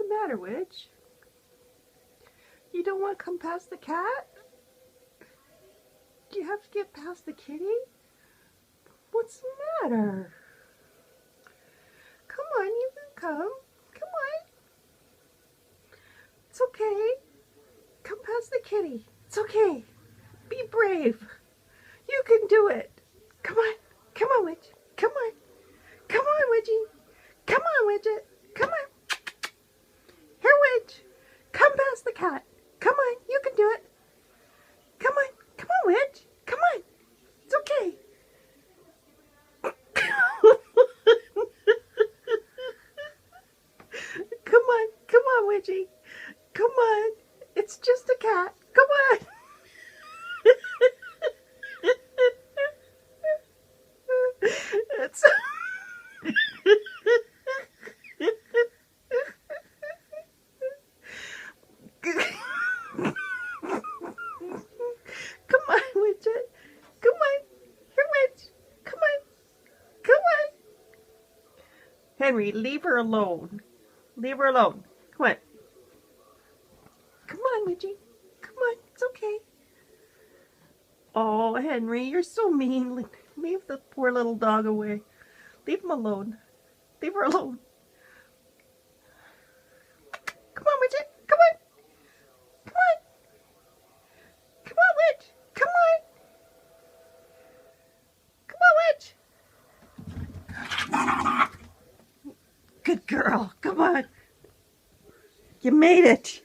the matter, Witch? You don't want to come past the cat? Do you have to get past the kitty? What's the matter? Come on, you can come. Come on. It's okay. Come past the kitty. It's okay. Be brave. You can do it. Come on. Come on, Witch. Come on. Come on, Widgie. Come on, Widget. Come on. Here, Witch. Come past the cat. Come on. You can do it. Come on. Come on, Witch. Come on. It's okay. Come on. Come on, Widgie. Come on. It's just a cat. Come on. It's... Come on, Widget. Come on. Here, Witch. Come on. Come on. Henry, leave her alone. Leave her alone. Come on. Come on, Widgie. Come on. It's okay. Oh, Henry, you're so mean. Leave the poor little dog away. Leave him alone. Leave her alone. Come on, Widget. Come on. Come on. Come on, Witch. Come on. Come on, Witch. Good girl. Come on. You made it.